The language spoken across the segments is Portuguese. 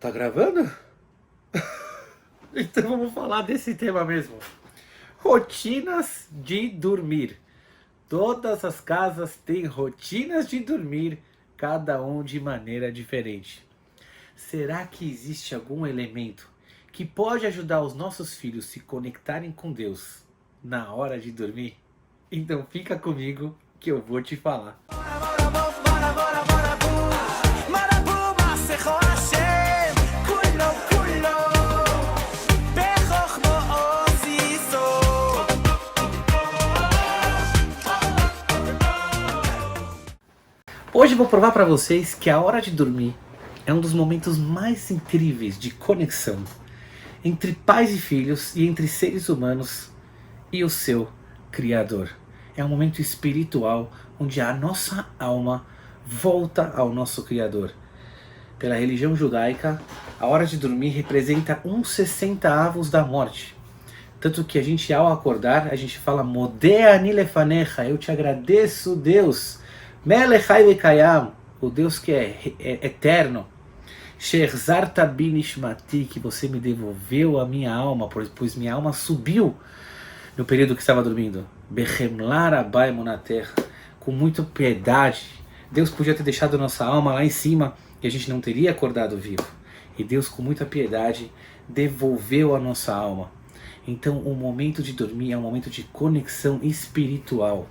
Tá gravando? Então vamos falar desse tema mesmo. Rotinas de dormir. Todas as casas têm rotinas de dormir, cada um de maneira diferente. Será que existe algum elemento que pode ajudar os nossos filhos a se conectarem com Deus na hora de dormir? Então fica comigo que eu vou te falar. Hoje eu vou provar para vocês que a hora de dormir é um dos momentos mais incríveis de conexão entre pais e filhos e entre seres humanos e o seu Criador. É um momento espiritual onde a nossa alma volta ao nosso Criador. Pela religião judaica, a hora de dormir representa 1/60 da morte. Tanto que a gente, ao acordar, a gente fala Modeh ani lefanecha, eu te agradeço, Deus. Melech Chai vekayam, o Deus que é eterno. She'achzarta bi nishmati, que você me devolveu a minha alma, pois minha alma subiu no período que estava dormindo. Bechemlah rabai emunater, com muita piedade. Deus podia ter deixado nossa alma lá em cima e a gente não teria acordado vivo. E Deus, com muita piedade, devolveu a nossa alma. Então o momento de dormir é um momento de conexão espiritual.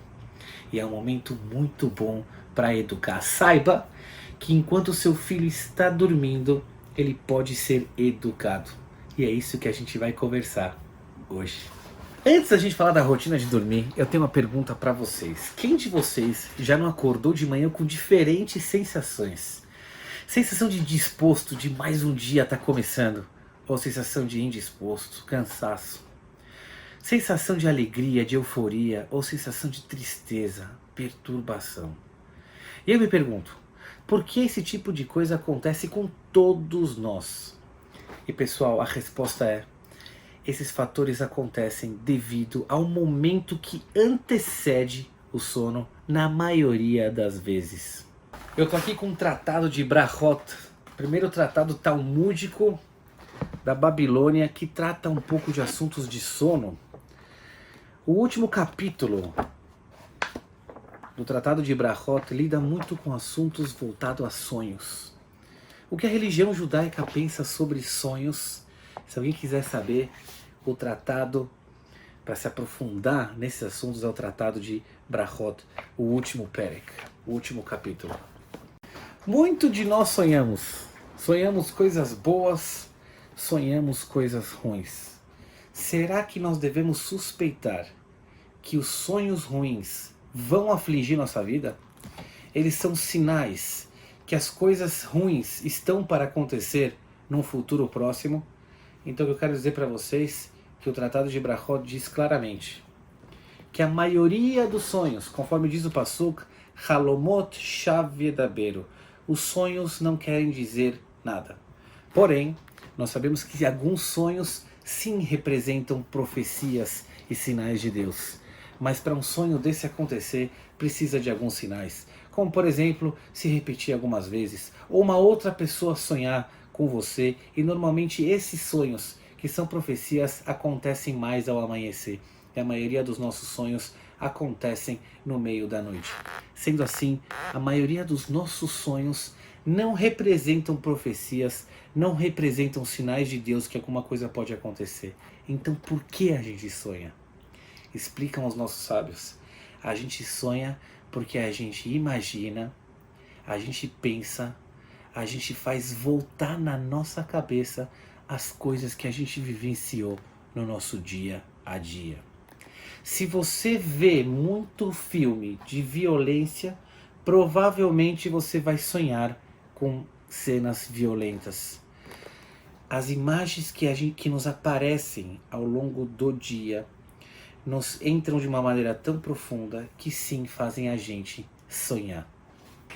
E é um momento muito bom para educar. Saiba que enquanto o seu filho está dormindo, ele pode ser educado. E é isso que a gente vai conversar hoje. Antes da gente falar da rotina de dormir, eu tenho uma pergunta para vocês. Quem de vocês já não acordou de manhã com diferentes sensações? Sensação de disposto, de mais um dia tá começando? Ou sensação de indisposto, cansaço? Sensação de alegria, de euforia, ou sensação de tristeza, perturbação? E eu me pergunto, por que esse tipo de coisa acontece com todos nós? E pessoal, a resposta é, esses fatores acontecem devido ao momento que antecede o sono, na maioria das vezes. Eu tô aqui com um tratado de Brachot, primeiro tratado talmúdico da Babilônia, que trata um pouco de assuntos de sono. O último capítulo do Tratado de Brachot lida muito com assuntos voltados a sonhos. O que a religião judaica pensa sobre sonhos? Se alguém quiser saber, o tratado para se aprofundar nesses assuntos é o Tratado de Brachot, o último perek, o último capítulo. Muito de nós sonhamos. Sonhamos coisas boas, sonhamos coisas ruins. Será que nós devemos suspeitar que os sonhos ruins vão afligir nossa vida? Eles são sinais que as coisas ruins estão para acontecer num futuro próximo? Então eu quero dizer para vocês que o Tratado de Brachot diz claramente que a maioria dos sonhos, conforme diz o Pasuk, Halomot shav yedaberu, os sonhos não querem dizer nada. Porém, nós sabemos que alguns sonhos sim representam profecias e sinais de Deus. Mas para um sonho desse acontecer, precisa de alguns sinais. Como, por exemplo, se repetir algumas vezes, ou uma outra pessoa sonhar com você, e normalmente esses sonhos, que são profecias, acontecem mais ao amanhecer. E a maioria dos nossos sonhos acontecem no meio da noite. Sendo assim, a maioria dos nossos sonhos não representam profecias, não representam sinais de Deus que alguma coisa pode acontecer. Então por que a gente sonha? Explicam os nossos sábios. A gente sonha porque a gente imagina, a gente pensa, a gente faz voltar na nossa cabeça as coisas que a gente vivenciou no nosso dia a dia. Se você vê muito filme de violência, provavelmente você vai sonhar com cenas violentas. As imagens que nos aparecem ao longo do dia nos entram de uma maneira tão profunda que sim, fazem a gente sonhar.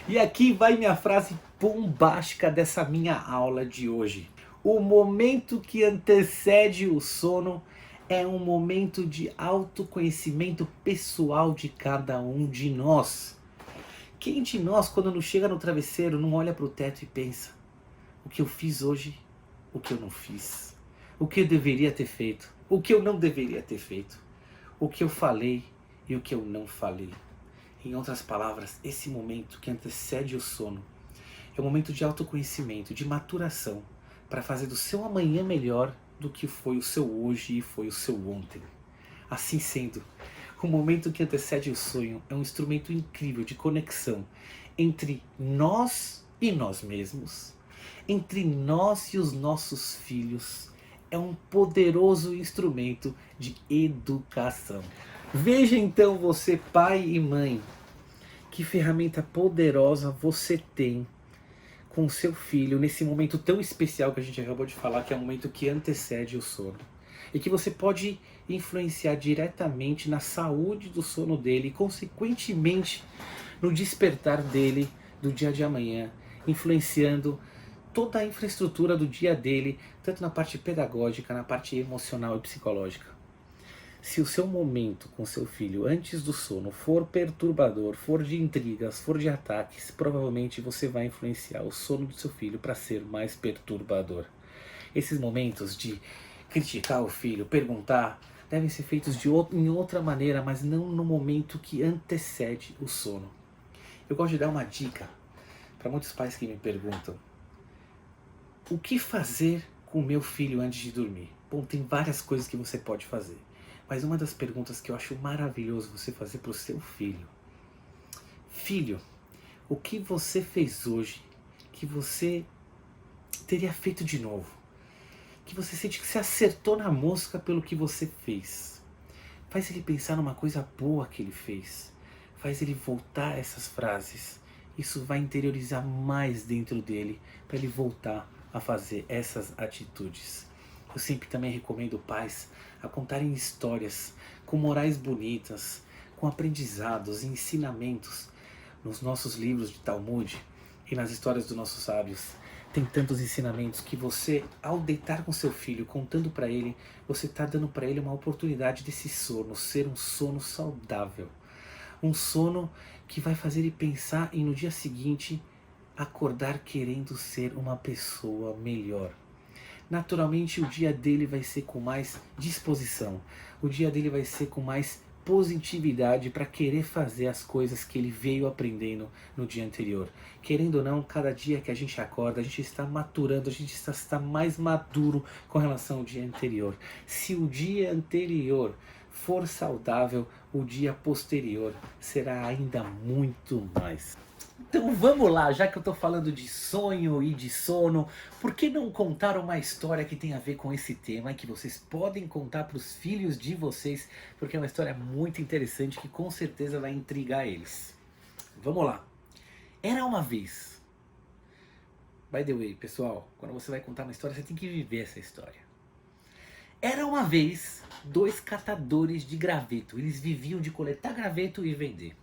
E aqui vai minha frase bombástica dessa minha aula de hoje. O momento que antecede o sono é um momento de autoconhecimento pessoal de cada um de nós. Quem de nós, quando não chega no travesseiro, não olha para o teto e pensa: o que eu fiz hoje o que eu não fiz, o que eu deveria ter feito, o que eu não deveria ter feito, o que eu falei e o que eu não falei. Em outras palavras, esse momento que antecede o sono é um momento de autoconhecimento, de maturação, para fazer do seu amanhã melhor do que foi o seu hoje e foi o seu ontem. Assim sendo, o momento que antecede o sonho é um instrumento incrível de conexão entre nós e nós mesmos, entre nós e os nossos filhos. É um poderoso instrumento de educação. Veja então você, pai e mãe, que ferramenta poderosa você tem com o seu filho nesse momento tão especial que a gente acabou de falar, que é o momento que antecede o sono. E que você pode influenciar diretamente na saúde do sono dele e, consequentemente, no despertar dele do dia de amanhã, influenciando toda a infraestrutura do dia dele, tanto na parte pedagógica, na parte emocional e psicológica. Se o seu momento com seu filho antes do sono for perturbador, for de intrigas, for de ataques, provavelmente você vai influenciar o sono do seu filho para ser mais perturbador. Esses momentos de criticar o filho, perguntar, devem ser feitos em outra maneira, mas não no momento que antecede o sono. Eu gosto de dar uma dica para muitos pais que me perguntam: o que fazer com o meu filho antes de dormir? Bom, tem várias coisas que você pode fazer. Mas uma das perguntas que eu acho maravilhoso você fazer para o seu filho: filho, o que você fez hoje que você teria feito de novo? Que você sente que você acertou na mosca pelo que você fez. Faz ele pensar numa coisa boa que ele fez. Faz ele voltar a essas frases. Isso vai interiorizar mais dentro dele para ele voltar a fazer essas atitudes. Eu sempre também recomendo pais a contarem histórias com morais bonitas, com aprendizados e ensinamentos. Nos nossos livros de Talmud e nas histórias dos nossos sábios, tem tantos ensinamentos que você, ao deitar com seu filho, contando para ele, você está dando para ele uma oportunidade desse sono ser um sono saudável. Um sono que vai fazer ele pensar e no dia seguinte acordar querendo ser uma pessoa melhor. Naturalmente o dia dele vai ser com mais disposição, o dia dele vai ser com mais positividade para querer fazer as coisas que ele veio aprendendo no dia anterior. Querendo ou não, cada dia que a gente acorda, a gente está maturando, a gente está mais maduro com relação ao dia anterior. Se o dia anterior for saudável, o dia posterior será ainda muito mais. Então vamos lá, já que eu estou falando de sonho e de sono, por que não contar uma história que tem a ver com esse tema e que vocês podem contar para os filhos de vocês, porque é uma história muito interessante que com certeza vai intrigar eles. Vamos lá. Era uma vez. By the way, pessoal, quando você vai contar uma história, você tem que viver essa história. Era uma vez dois catadores de graveto. Eles viviam de coletar graveto e vender.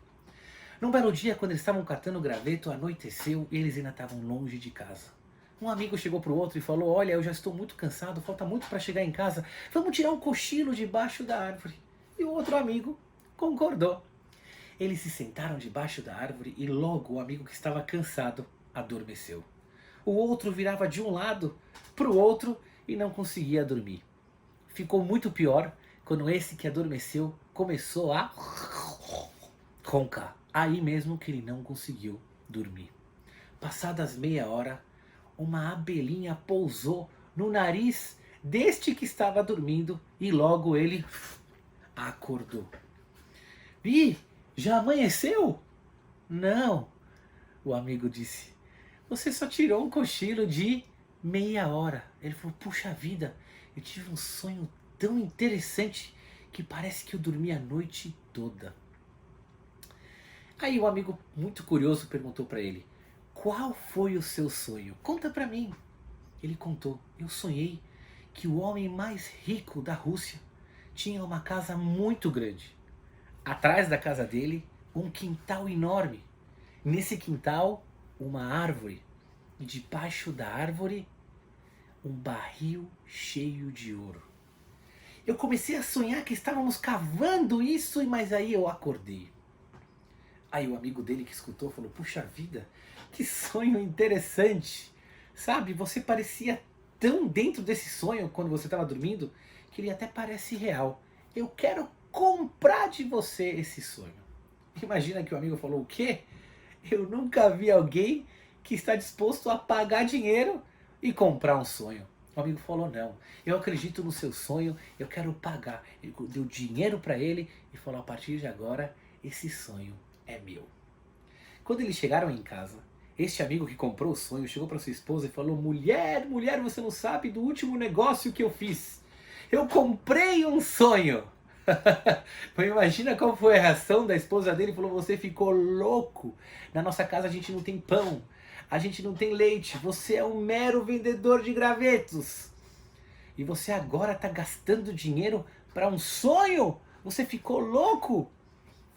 Num belo dia, quando eles estavam catando graveto, anoiteceu e eles ainda estavam longe de casa. Um amigo chegou para o outro e falou: olha, eu já estou muito cansado, falta muito para chegar em casa, vamos tirar um cochilo debaixo da árvore. E o outro amigo concordou. Eles se sentaram debaixo da árvore e logo o amigo que estava cansado adormeceu. O outro virava de um lado para o outro e não conseguia dormir. Ficou muito pior quando esse que adormeceu começou a roncar. Aí mesmo que ele não conseguiu dormir. Passadas meia hora, uma abelhinha pousou no nariz deste que estava dormindo e logo ele acordou. Ih, já amanheceu? Não, o amigo disse. Você só tirou um cochilo de meia hora. Ele falou: puxa vida, eu tive um sonho tão interessante que parece que eu dormi a noite toda. Aí o amigo, muito curioso, perguntou para ele: qual foi o seu sonho? Conta para mim. Ele contou: eu sonhei que o homem mais rico da Rússia tinha uma casa muito grande. Atrás da casa dele, um quintal enorme. Nesse quintal, uma árvore. E debaixo da árvore, um barril cheio de ouro. Eu comecei a sonhar que estávamos cavando isso, mas aí eu acordei. Aí o amigo dele que escutou falou: puxa vida, que sonho interessante. Sabe, você parecia tão dentro desse sonho quando você estava dormindo que ele até parece real. Eu quero comprar de você esse sonho. Imagina que o amigo falou: o quê? Eu nunca vi alguém que está disposto a pagar dinheiro e comprar um sonho. O amigo falou: não, eu acredito no seu sonho, eu quero pagar. Ele deu dinheiro para ele e falou: a partir de agora, esse sonho é meu. Quando eles chegaram em casa, este amigo que comprou o sonho chegou para sua esposa e falou: mulher, mulher, você não sabe do último negócio que eu fiz. Eu comprei um sonho. Mas imagina qual foi a reação da esposa dele. Falou: você ficou louco. Na nossa casa a gente não tem pão, a gente não tem leite. Você é um mero vendedor de gravetos. E você agora está gastando dinheiro para um sonho? Você ficou louco?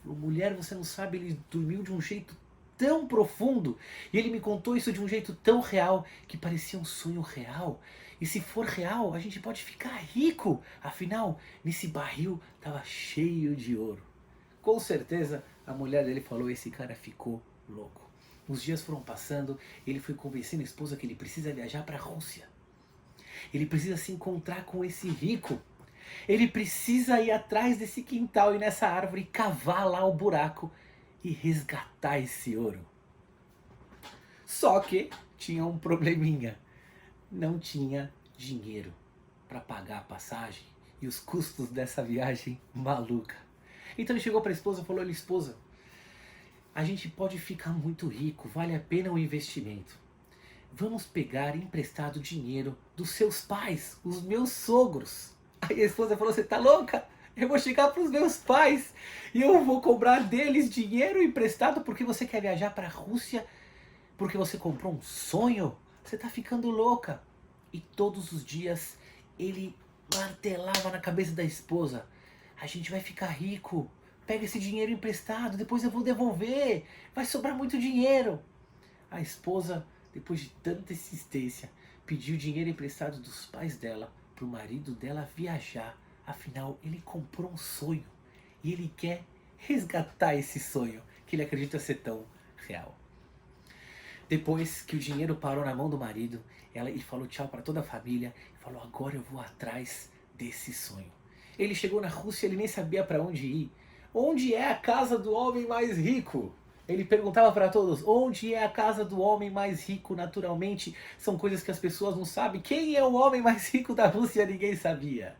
Falou: mulher, você não sabe, ele dormiu de um jeito tão profundo e ele me contou isso de um jeito tão real que parecia um sonho real. E se for real, a gente pode ficar rico. Afinal, nesse barril estava cheio de ouro. Com certeza, a mulher dele falou: esse cara ficou louco. Os dias foram passando, ele foi convencendo a esposa que ele precisa viajar para a Rússia. Ele precisa se encontrar com esse rico. Ele precisa ir atrás desse quintal e nessa árvore, cavar lá o buraco e resgatar esse ouro. Só que tinha um probleminha. Não tinha dinheiro para pagar a passagem e os custos dessa viagem maluca. Então ele chegou para a esposa e falou: olha, esposa, a gente pode ficar muito rico, vale a pena o investimento. Vamos pegar emprestado dinheiro dos seus pais, os meus sogros. Aí a esposa falou: você tá louca? Eu vou chegar para os meus pais e eu vou cobrar deles dinheiro emprestado porque você quer viajar para a Rússia, porque você comprou um sonho? Você tá ficando louca. E todos os dias ele martelava na cabeça da esposa: a gente vai ficar rico, pega esse dinheiro emprestado, depois eu vou devolver, vai sobrar muito dinheiro. A esposa, depois de tanta insistência, pediu dinheiro emprestado dos pais dela para o marido dela viajar. Afinal, ele comprou um sonho e ele quer resgatar esse sonho que ele acredita ser tão real. Depois que o dinheiro parou na mão do marido, ela falou tchau para toda a família e falou: agora eu vou atrás desse sonho. Ele chegou na Rússia, ele nem sabia para onde ir. Onde é a casa do homem mais rico? Ele perguntava para todos: onde é a casa do homem mais rico? Naturalmente, são coisas que as pessoas não sabem. Quem é o homem mais rico da Rússia? Ninguém sabia.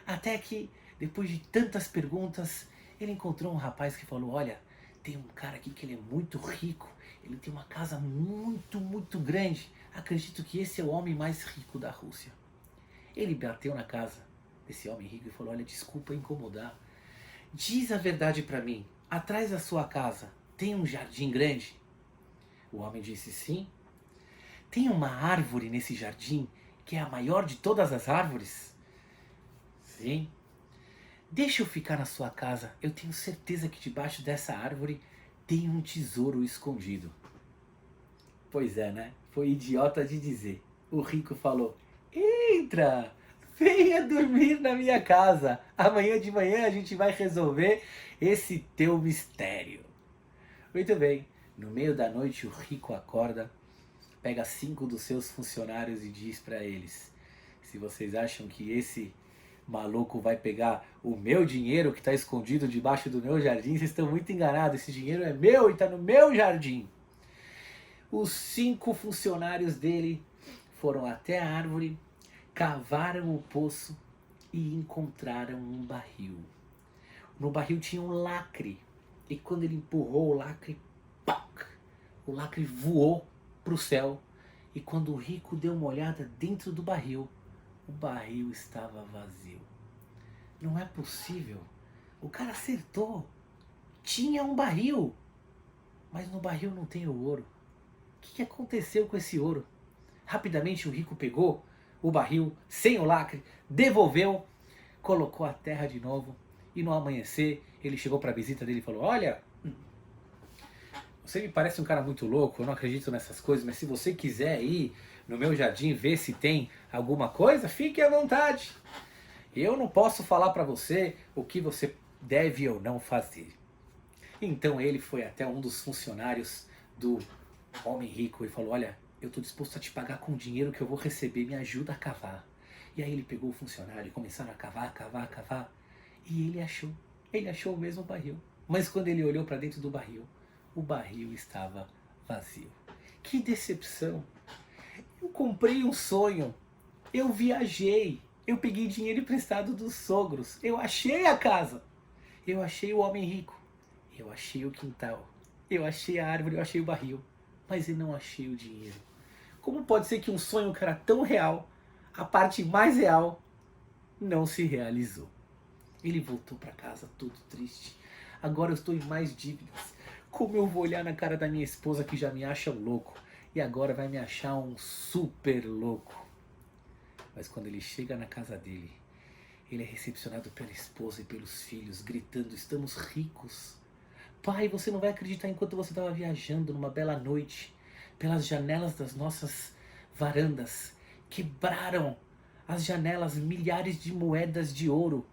Até que, depois de tantas perguntas, ele encontrou um rapaz que falou: olha, tem um cara aqui que ele é muito rico, ele tem uma casa muito, muito grande. Acredito que esse é o homem mais rico da Rússia. Ele bateu na casa desse homem rico e falou: olha, desculpa incomodar. Diz a verdade para mim, atrás da sua casa tem um jardim grande? O homem disse: sim. Tem uma árvore nesse jardim que é a maior de todas as árvores? Sim. Deixa eu ficar na sua casa, eu tenho certeza que debaixo dessa árvore tem um tesouro escondido. Pois é, né? Foi idiota de dizer. O rico falou: entra, venha dormir na minha casa. Amanhã de manhã a gente vai resolver esse teu mistério. Muito bem, no meio da noite o rico acorda, pega 5 dos seus funcionários e diz para eles: se vocês acham que esse maluco vai pegar o meu dinheiro que está escondido debaixo do meu jardim, vocês estão muito enganados. Esse dinheiro é meu e está no meu jardim. Os 5 funcionários dele foram até a árvore, cavaram o poço e encontraram um barril. No barril tinha um lacre. E quando ele empurrou o lacre, ¡pac!, o lacre voou para o céu. E quando o rico deu uma olhada dentro do barril, o barril estava vazio. Não é possível. O cara acertou. Tinha um barril. Mas no barril não tem o ouro. O que aconteceu com esse ouro? Rapidamente o rico pegou o barril, sem o lacre, devolveu, colocou a terra de novo. E no amanhecer ele chegou para a visita dele e falou: olha, você me parece um cara muito louco, eu não acredito nessas coisas, mas se você quiser ir no meu jardim ver se tem alguma coisa, fique à vontade. Eu não posso falar para você o que você deve ou não fazer. Então ele foi até um dos funcionários do homem rico e falou: olha, eu estou disposto a te pagar com o dinheiro que eu vou receber, me ajuda a cavar. E aí ele pegou o funcionário e começaram a cavar, cavar, cavar. E ele achou o mesmo barril. Mas quando ele olhou para dentro do barril, o barril estava vazio. Que decepção! Eu comprei um sonho, eu viajei, eu peguei dinheiro emprestado dos sogros, eu achei a casa, eu achei o homem rico, eu achei o quintal, eu achei a árvore, eu achei o barril, mas eu não achei o dinheiro. Como pode ser que um sonho que era tão real, a parte mais real, não se realizou? Ele voltou para casa todo triste. Agora eu estou em mais dívidas. Como eu vou olhar na cara da minha esposa que já me acha um louco e agora vai me achar um super louco? Mas quando ele chega na casa dele, ele é recepcionado pela esposa e pelos filhos, gritando: estamos ricos. Pai, você não vai acreditar, enquanto você estava viajando numa bela noite, pelas janelas das nossas varandas, quebraram as janelas milhares de moedas de ouro,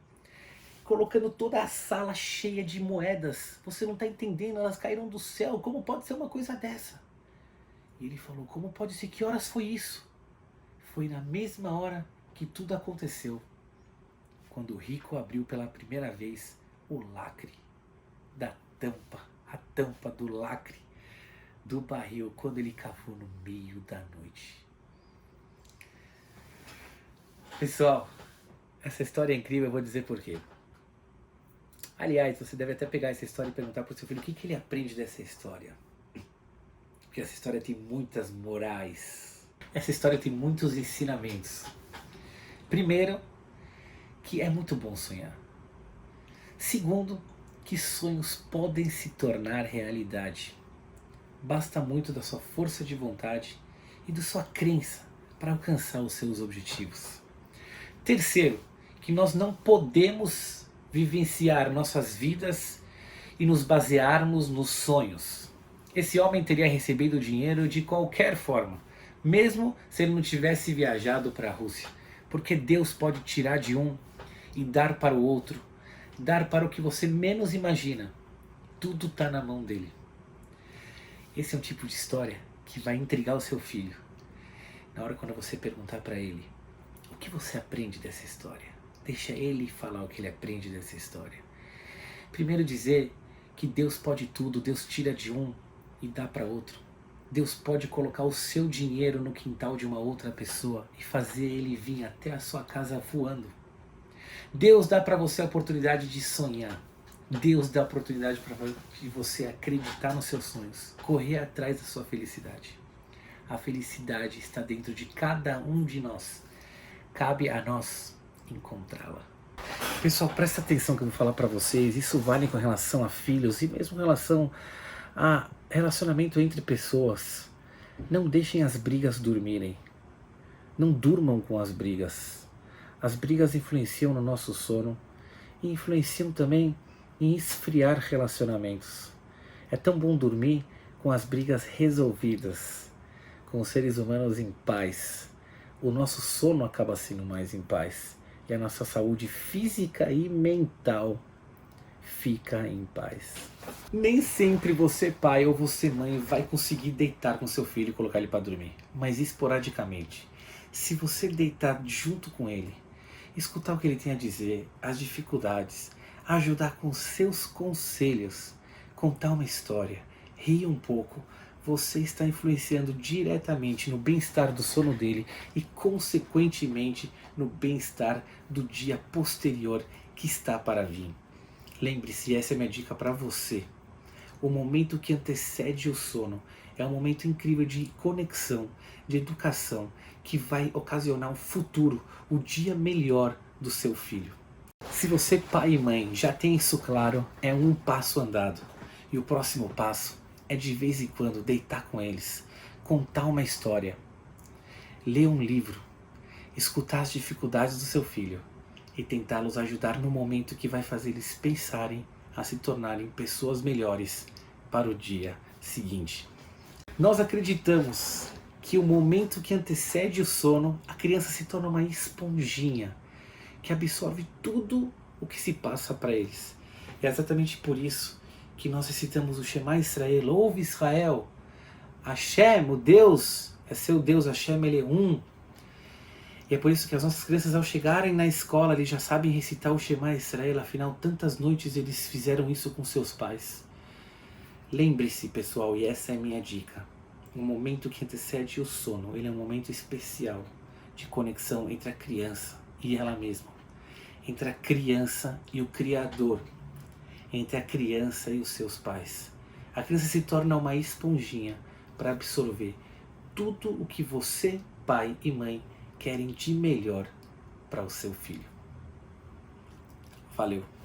colocando toda a sala cheia de moedas. Você não está entendendo, elas caíram do céu. Como pode ser uma coisa dessa? E ele falou: como pode ser? Que horas foi isso? Foi na mesma hora que tudo aconteceu, quando o rico abriu pela primeira vez o lacre da tampa, a tampa do lacre do barril, quando ele cavou no meio da noite. Pessoal, essa história é incrível, eu vou dizer por quê. Aliás, você deve até pegar essa história e perguntar para o seu filho o que ele aprende dessa história. Porque essa história tem muitas morais. Essa história tem muitos ensinamentos. Primeiro, que é muito bom sonhar. Segundo, que sonhos podem se tornar realidade. Basta muito da sua força de vontade e da sua crença para alcançar os seus objetivos. Terceiro, que nós não podemos vivenciar nossas vidas e nos basearmos nos sonhos. Esse homem teria recebido dinheiro de qualquer forma, mesmo se ele não tivesse viajado para a Rússia, porque Deus pode tirar de um e dar para o outro, dar para o que você menos imagina. Tudo está na mão dele. Esse é um tipo de história que vai intrigar o seu filho. Na hora quando você perguntar para ele, o que você aprende dessa história? Deixa ele falar o que ele aprende dessa história. Primeiro dizer que Deus pode tudo, Deus tira de um e dá para outro. Deus pode colocar o seu dinheiro no quintal de uma outra pessoa e fazer ele vir até a sua casa voando. Deus dá para você a oportunidade de sonhar. Deus dá a oportunidade para você acreditar nos seus sonhos, correr atrás da sua felicidade. A felicidade está dentro de cada um de nós. Cabe a nós encontrá-la. Pessoal, presta atenção que eu vou falar para vocês. Isso vale com relação a filhos e mesmo com relação a relacionamento entre pessoas. Não deixem as brigas dormirem. Não durmam com as brigas. As brigas influenciam no nosso sono e influenciam também em esfriar relacionamentos. É tão bom dormir com as brigas resolvidas, com os seres humanos em paz. O nosso sono acaba sendo mais em paz e a nossa saúde física e mental fica em paz. Nem sempre você, pai ou você, mãe, vai conseguir deitar com seu filho e colocar ele para dormir, mas esporadicamente. Se você deitar junto com ele, escutar o que ele tem a dizer, as dificuldades, ajudar com seus conselhos, contar uma história, rir um pouco, você está influenciando diretamente no bem-estar do sono dele e, consequentemente, no bem-estar do dia posterior que está para vir. Lembre-se, essa é a minha dica para você. O momento que antecede o sono é um momento incrível de conexão, de educação, que vai ocasionar um futuro, o dia melhor do seu filho. Se você, pai e mãe, já tem isso claro, é um passo andado. E o próximo passo é de vez em quando deitar com eles, contar uma história, ler um livro, escutar as dificuldades do seu filho e tentá-los ajudar no momento que vai fazer eles pensarem a se tornarem pessoas melhores para o dia seguinte. Nós acreditamos que o momento que antecede o sono, a criança se torna uma esponjinha que absorve tudo o que se passa para eles. É exatamente por isso que nós recitamos o Shema Israel, ouve Israel, Hashem, o Deus, É seu Deus, Hashem, Ele é um. E é por isso que as nossas crianças, ao chegarem na escola, eles já sabem recitar o Shema Israel. Afinal, tantas noites eles fizeram isso com seus pais. Lembre-se, pessoal, e essa é a minha dica. O momento que antecede o sono, ele é um momento especial de conexão entre a criança e ela mesma. Entre a criança e o Criador. Entre a criança e os seus pais. A criança se torna uma esponjinha para absorver tudo o que você, pai e mãe, querem de melhor para o seu filho. Valeu!